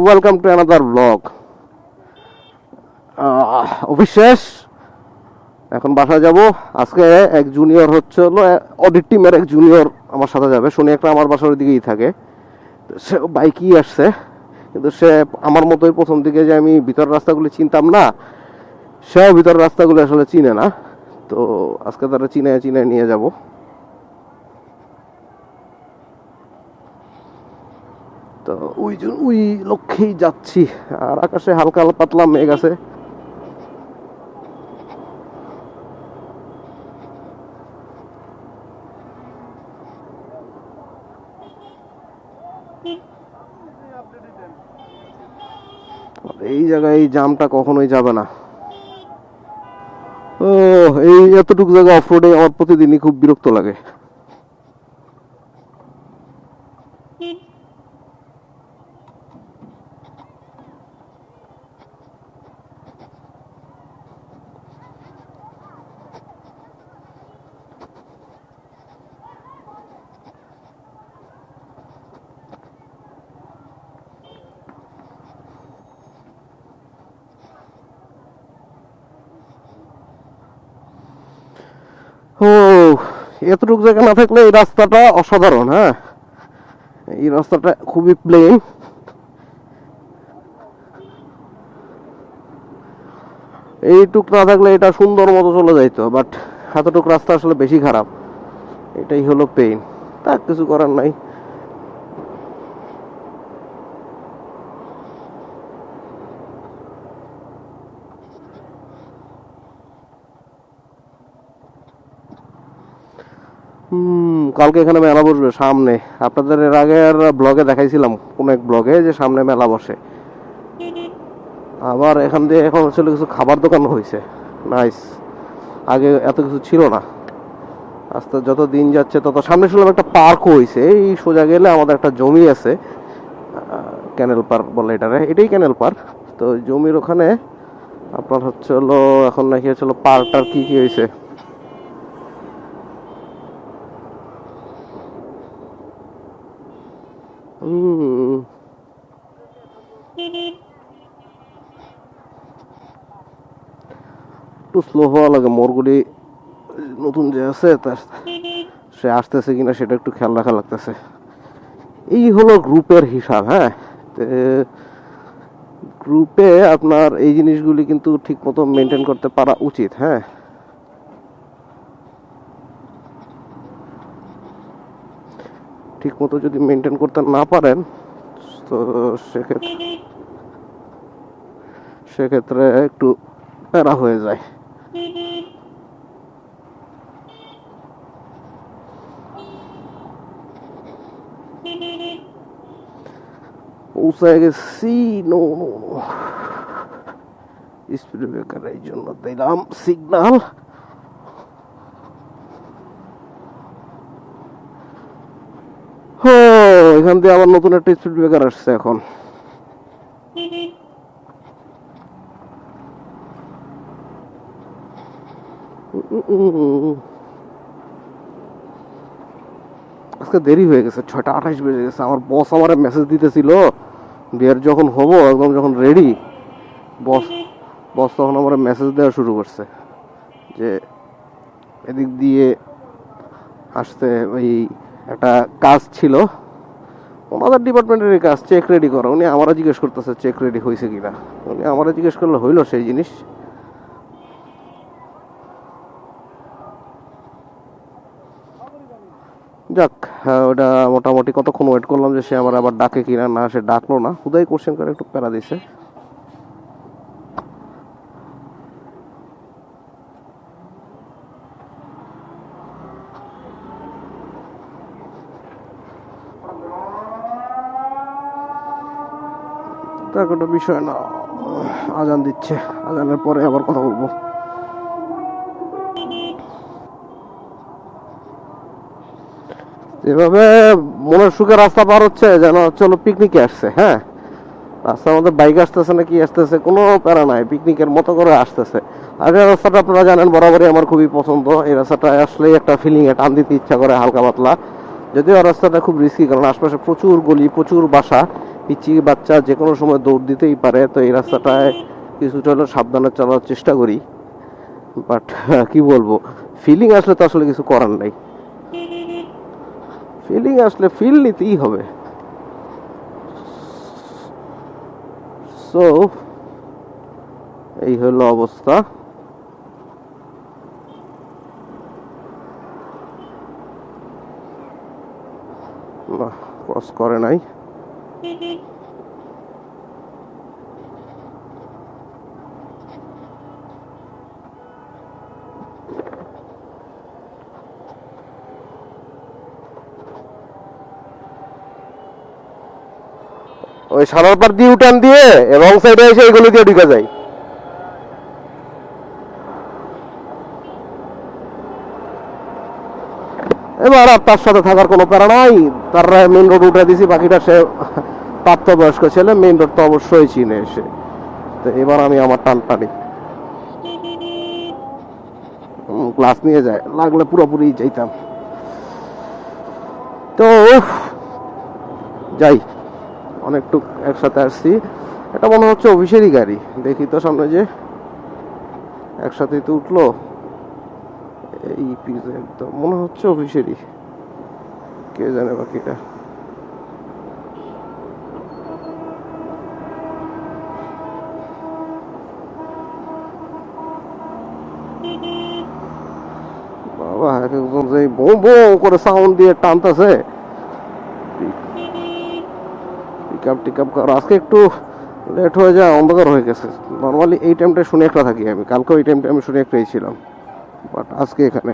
Welcome to another blog. Office শেষ, এখন বাসায় যাব। আজকে এক জুনিয়র হচ্ছে হলো অডিট টিমের এক জুনিয়র আমার সাথে যাবে। শনি একটা আমার বাসার দিকেই থাকে, সে বাইকই আসছে। কিন্তু সে আমার মতোই প্রথম দিকে যে আমি ভিতর রাস্তাগুলি চিনতাম না, সেও ভিতর রাস্তাগুলি আসলে চিনে না। তো আজকে তারা চিনে চিনে নিয়ে যাব। তো ওই লক্ষ্যেই যাচ্ছি। আর আকাশে হালকা পাতলা মেঘ আছে। এই জায়গায় এই জামটা কখনোই যাবে না। ও, এই এতটুকু জায়গা অফ রোডে আমার প্রতিদিনই খুব বিরক্ত লাগে। ও, এতটুকু জায়গা না থাকলে এই রাস্তাটা অসাধারণ। হ্যাঁ, এই রাস্তাটা খুবই প্লেন। এইটুক না থাকলে এটা সুন্দর মতো চলে যাইতো, বাট এতটুক রাস্তা আসলে বেশি খারাপ। এটাই হলো পেইন। তা কিছু করার নাই। কালকে এখানে মেলা বসবে সামনে। আপনাদের এর আগের ব্লগে দেখাইছিলাম কোন এক ব্লগে যে সামনে মেলা বসে। আবার এখান দিয়ে এখন হচ্ছে কিছু খাবার দোকান হয়েছে। নাইস। আগে এত কিছু ছিল না। আস্তে যত দিন যাচ্ছে তত সামনে শুনলাম একটা পার্কও হয়েছে। এই সোজা গেলে আমাদের একটা জমি আছে, ক্যানেল পার্ক বলে এটারে। এটাই ক্যানেল পার্ক। তো জমির ওখানে আপনার হচ্ছে হলো এখন নাকি হচ্ছে পার্কটার কি কি হয়েছে। একটু স্লো হওয়া লাগে। মোড়গুলি নতুন যে আছে তার সে আসতেছে কিনা সেটা একটু খেয়াল রাখা লাগতেছে। এই হলো গ্রুপের হিসাব। হ্যাঁ, গ্রুপে আপনার এই জিনিসগুলি কিন্তু ঠিক মতো মেনটেন করতে পারা উচিত। হ্যাঁ, ঠিক মতো যদি মেনটেন করতে না পারেন তো সেক্ষেত্রে একটু প্যারা হয়ে যায়। পৌঁছায় গেছি। No no no, speed breaker এই জন্য দিলাম সিগনাল। এখান দিয়ে আবার নতুন একটা স্পিড ব্রেকার আসছে এখন। আজকে দেরি হয়ে গেছে, 6:28 বেজে গেছে। আমার বস আমার মেসেজ দিতেছিল বের যখন হবো, একদম যখন রেডি, বস বস তখন আমার মেসেজ দেওয়া শুরু করছে যে এদিক দিয়ে আসতে ওই একটা কাজ ছিল ওনাদের ডিপার্টমেন্টের কাজ, চেক রেডি করা। উনি আমারও জিজ্ঞেস করতেছে চেক রেডি হয়েছে কিনা। উনি আমারও জিজ্ঞেস করলে হইলো সেই জিনিস। যাক, ওটা মোটামুটি কতক্ষণ ওয়েট করলাম যে সে আমার আবার ডাকে কিনা। না, সে ডাকলো না, হুদাই কোশ্চেন করে একটু প্যারা দিছে। তার কোনো বিষয় না। আজান দিচ্ছে, আজানের পরে আবার কথা বলবো। এভাবে মনের সুখে রাস্তা পার হচ্ছে যেন চলো পিকনিকে আসছে। হ্যাঁ, আচ্ছা, আমাদের বাইক আসতেছে না কি আসতেছে কোনো প্যারা নাই, পিকনিকের মতো করে আসতেছে। আর এই রাস্তাটা আপনারা জানেন বরাবরই আমার খুবই পছন্দ। এই রাস্তাটা আসলেই একটা ফিলিং এ টান দিতে ইচ্ছা করে হালকা পাতলা। যদিও রাস্তাটা খুব রিস্কি, কারণ আশপাশে প্রচুর গলি, প্রচুর বাসা, পিচ্চি বাচ্চা যে কোনো সময় দৌড় দিতেই পারে। তো এই রাস্তাটায় কিছুটা হলেও সাবধানে চলার চেষ্টা করি, বাট কি বলবো, ফিলিং আসলে তো আসলে কিছু করার নাই। ফিলিং আসলে ফিল নিতেই হবে। সো এই হলো অবস্থা। না, ক্রস করে নাই। ওই সারার পার দিয়ে উঠান দিয়ে এবং সাইডে এসে এগুলো দিয়ে ঢুকে যায়। এবার আর তার সাথে থাকার কোনো প্যারা নাই। তার মেইন রোড উঠে দিছি, বাকিটা সে প্রাপ্তবয়স্ক ছেলে, মেইন রোড তো অবশ্যই চিনে এসে। তো এবার আমি আমার টান টানি, ক্লাস নিয়ে যায়, লাগলে পুরোপুরি যাইতাম। তো যাই, অনেকটুক একসাথে আসছি। এটা মনে হচ্ছে অফিসেরই গাড়ি, দেখি তো সামনে যে একসাথেই তো উঠলো। এই পিজে তো মনে হচ্ছে অফিসেরই, কে জানে বাকিটা। বাবা, এক একজন যে বো বো করে সাউন্ড দিয়ে টানতেছে। পিকআপ টিকআপ কর, আজকে একটু লেট হয়ে যায়, অন্ধকার হয়ে গেছে। নর্মালি এই টাইমটা শুনে একটা থাকি আমি, কালকে ওই টাইমটা আমি শুনে একটাই ছিলাম, বাট আজকে এখানে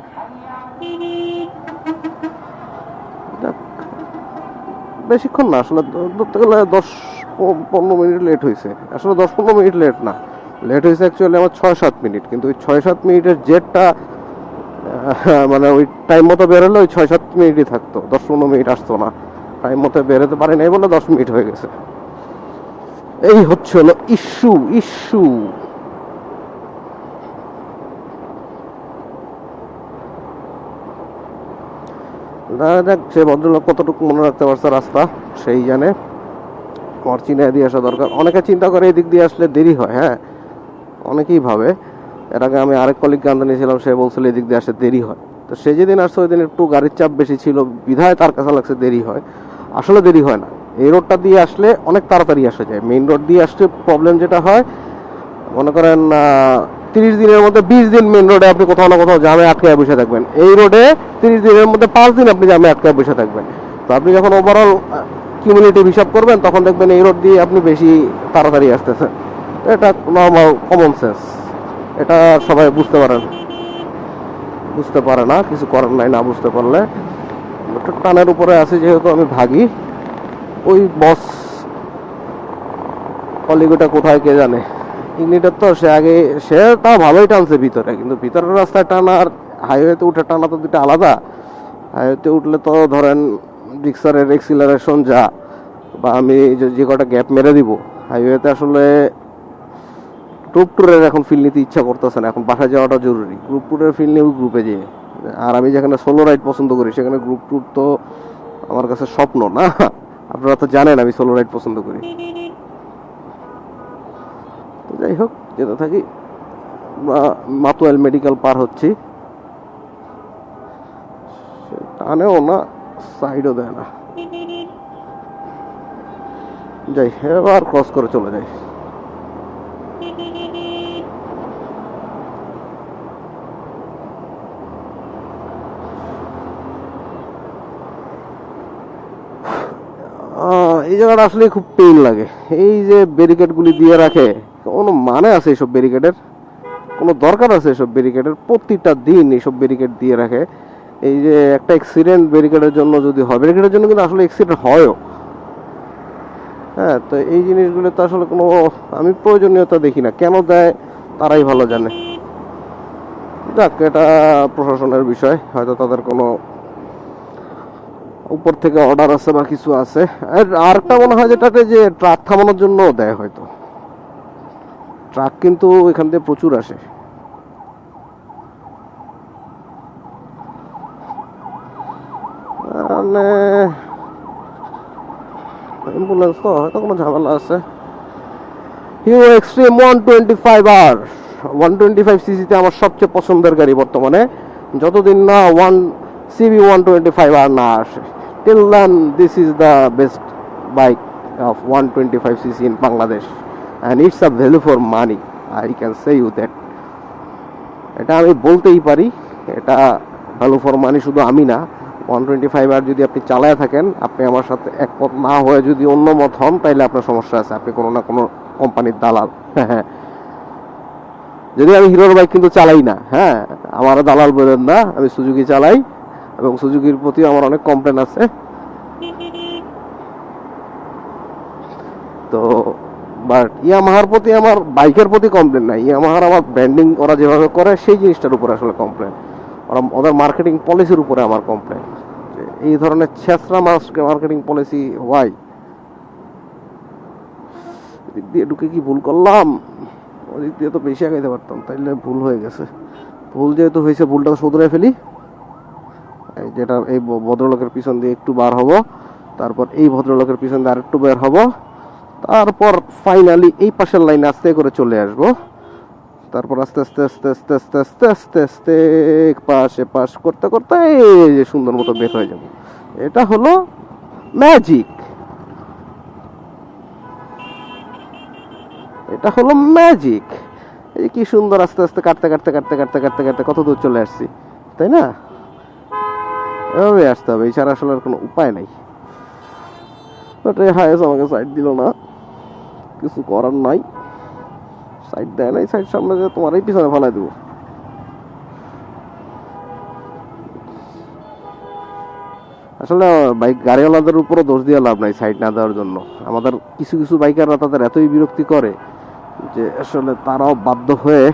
বেশিক্ষণ না আসলে, ধরতে গেলে 10-15 মিনিট লেট হয়েছে। আসলে 10-15 মিনিট লেট না, লেট হয়েছে অ্যাকচুয়ালি আমার 6-7 মিনিট। কিন্তু ওই 6-7 মিনিটের জেটটা মানে ওই টাইম মতো বেরোলে ওই 6-7 মিনিটই থাকতো, 10-15 মিনিট আসতো না। টাইম মতো বেরোতে পারি নাই বলে 10 মিনিট হয়ে গেছে। এই হচ্ছে হলো ইস্যু ইস্যু। দেখ সে ভদ্রলোক কতটুকু মনে রাখতে পারছে রাস্তা সেই জানে। আমার চিনে দিয়ে আসা দরকার। অনেকে চিন্তা করে এদিক দিয়ে আসলে দেরি হয়, হ্যাঁ অনেকেই ভাবে। এর আগে আমি আরেক কলিগ গান নিয়েছিলাম, সে বলছিল এদিক দিয়ে আসে দেরি হয়। তো সে যেদিন আসছে ওই দিন একটু গাড়ির চাপ বেশি ছিল, বিধায় তার কাছে লাগছে দেরি হয়। আসলে দেরি হয় না, এই রোডটা দিয়ে আসলে অনেক তাড়াতাড়ি আসা যায়। মেইন রোড দিয়ে আসলে প্রবলেম যেটা হয়, মনে করেন 30 দিনের মধ্যে 20 দিন মেইন রোডে আপনি কোথাও না কোথাও জামে আটকায় বসে থাকবেন। এই রোডে 30 দিনের মধ্যে 5 দিন আপনি জামে আটকায় বসে থাকবেন। তো আপনি যখন ওভারঅল কিউমুলেটিভ হিসাব করবেন, তখন দেখবেন এই রোড দিয়ে আপনি বেশি তাড়াতাড়ি আসতেছেন। এটা নর্মাল কমন সেন্স, এটা সবাই বুঝতে পারে না, কিছু করার নাই না বুঝতে পারলে। টানের উপরে আছে যেহেতু আমি ভাগি, ওই বস কলিগুটা কোথায় কে জানে। ইগনিটার তো সে তাও ভালোই টানছে ভিতরে, কিন্তু ভিতরের রাস্তায় টানা আর হাইওয়েতে উঠে টানা তো দুটো আলাদা। হাইওয়েতে উঠলে তো ধরেন রিক্সারের এক্সিলারেশন যা, বা আমি যে কটা গ্যাপ মেরে দিব, হাইওয়েতে আসলে গ্রুপ ট্যুরের এখন ফিল নিতে ইচ্ছা করতেছে না। এখন বাসায় যাওয়াটা জরুরি, গ্রুপ ট্যুরের ফিল নিয়ে গ্রুপে যেয়ে। আর আমি যেখানে সোলো রাইড পছন্দ করি, সেখানে গ্রুপ ট্যুর তো আমার কাছে স্বপ্ন না। আপনারা তো জানেন আমি সোলো রাইড পছন্দ করি। তো যাই হোক, যেতে থাকি। মাতুয়াইল মেডিকেল পার হচ্ছি, টানেও না সাইডও দেয় না। যাই, এবার ক্রস করে চলে যাই। এই জায়গাটা আসলে খুব পেইন লাগে। এই যে ব্যারিকেড গুলি দিয়ে রাখে, কোনো মানে আছে এইসব ব্যারিকেডের? কোনো দরকার আছে এসব ব্যারিকেডের? প্রতিটা দিন এইসব ব্যারিকেড দিয়ে রাখে। এই যে একটা অ্যাক্সিডেন্ট ব্যারিকেডের জন্য যদি হয়, ব্যারিকেডের জন্য কিন্তু আসলে অ্যাক্সিডেন্ট হয়ও, হ্যাঁ। তো এই জিনিসগুলো তো আসলে কোনো আমি প্রয়োজনীয়তা দেখি না, কেন দেয় তারাই ভালো জানে। যাক, এটা প্রশাসনের বিষয়, হয়তো তাদের কোনো উপর থেকে অর্ডার আছে বা কিছু আছে। আর আরেকটা মনে হয় যেটাতে যে ট্রাক থামানোর জন্য দেয় হয়তো, ট্রাক কিন্তু এখান থেকে প্রচুর আসে। মানে অ্যাম্বুলেন্স তো হয়তো কোনো ঝামেলা আছে। হিরো এক্সট্রিম 125R 125 সিসিতে আমার সবচেয়ে পছন্দের গাড়ি বর্তমানে, যতদিন না CB 125R না আসে। Till then this is the best bike of 125 CC in Bangladesh, and it's a value for money, I can say you that. এটা আমি বলতেই পারি, এটা ভ্যালু ফর মানি শুধু আমি না, 125R যদি আপনি চালায় থাকেন, আপনি আমার সাথে একমত না হয়ে যদি অন্য মত হন, তাইলে আপনার সমস্যা আছে, আপনি কোনো না কোনো কোম্পানির দালাল। যদি আমি হিরোর বাইক কিন্তু চালাই না, হ্যাঁ, আমার দালাল বলেন না, আমি সুজুকি চালাই এবং সুজুকির প্রতি আমার অনেক কমপ্লেন আছে। তো বাট ইয়ামাহার প্রতি আমার বাইকের প্রতি কমপ্লেন নাই, ইয়ামাহার আমার ব্র্যান্ডিং ওরা যেভাবে করে সেই জিনিসটার উপরে আসলে কমপ্লেন, ওদের মার্কেটিং পলিসির উপরে আমার কমপ্লেন। এই ধরনের ছেঁচড়া মার্কেটিং পলিসি ওয়াই। দিক দিয়ে ঢুকে কি ভুল করলাম, ওদিক দিয়ে তো বেশি আগাইতে পারতাম, তাইলে ভুল হয়ে গেছে। ভুল যেহেতু হয়েছে, ভুলটা শুধরে ফেলি। যেটা এই ভদ্রলোকের পিছন দিয়ে একটু বার হব, তারপর এই ভদ্রলোকের পিছন দিয়ে আরেকটু বের হব, তারপর ফাইনালি এই পাশের লাইনে আস্তে করে চলে আসব, তারপর আস্তে আস্তে আস্তে আস্তে আস্তে আস্তে আস্তে আস্তে পাশে পাশ করতে করতে এই যে সুন্দর মতো বের হয়ে যাব। এটা হলো ম্যাজিক, এটা হলো ম্যাজিক। এই কি সুন্দর আস্তে আস্তে কাটতে কাটতে কাটতে কাটতে কাটতে কাটতে কত দূর চলে আসছি, তাই না? এভাবে আসতে হবে, এছাড়া আসলে আর কোনো উপায় নাই। হায়েস আমাকে সাইড দিল না, কিছু করার নাই, সাইড দেয় নাই, সাইড সামনে যে তোমার এই পিছনে ফেলাই দেবো। আসলে বাইক গাড়িওয়ালাদের উপরও দোষ দিয়ে লাভ নাই সাইড না দেওয়ার জন্য। আমাদের কিছু কিছু বাইকাররা তাদের এতই বিরক্তি করে যে আসলে তারাও বাধ্য হয়ে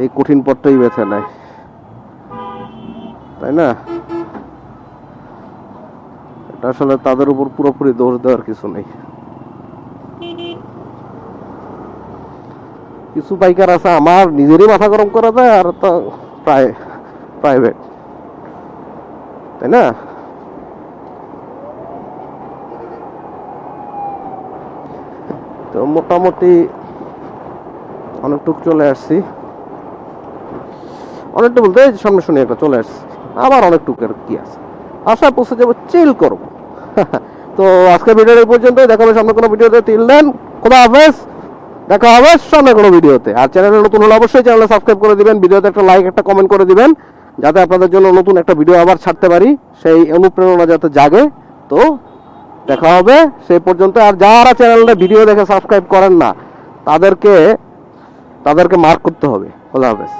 এই কঠিন পথটাই বেছে নেয়, তাই না? এটা আসলে তাদের উপর পুরোপুরি দোষ দেওয়ার কিছু নেই। কিছু বাইকার আছে আমার নিজেরই মাথা গরম করে দেয়, আর তো প্রাইভেট, তাই না? তো মোটামুটি অনেকটুকু চলে আসছি, অনেকটা বলতে সামনে শুনে একটা চলে আসছি, আবার অনেকটুকু কি আছে, আশা পৌঁছে যাবো, চিল করবো। তো আজকের ভিডিওর এই পর্যন্ত, দেখা হবে সামনে কোনো ভিডিওতে। টিল দেন, খোদা হাফেজ, দেখা হবে সামনে কোনো ভিডিওতে। আর চ্যানেলে নতুন হলে অবশ্যই চ্যানেলে সাবস্ক্রাইব করে দিবেন, ভিডিওতে একটা লাইক একটা কমেন্ট করে দিবেন, যাতে আপনাদের জন্য নতুন একটা ভিডিও আবার ছাড়তে পারি, সেই অনুপ্রেরণা যাতে জাগে। তো দেখা হবে সেই পর্যন্ত। আর যারা চ্যানেলটা ভিডিও দেখে সাবস্ক্রাইব করেন না, তাদেরকে মার্ক করতে হবে। খোদা হাফেজ।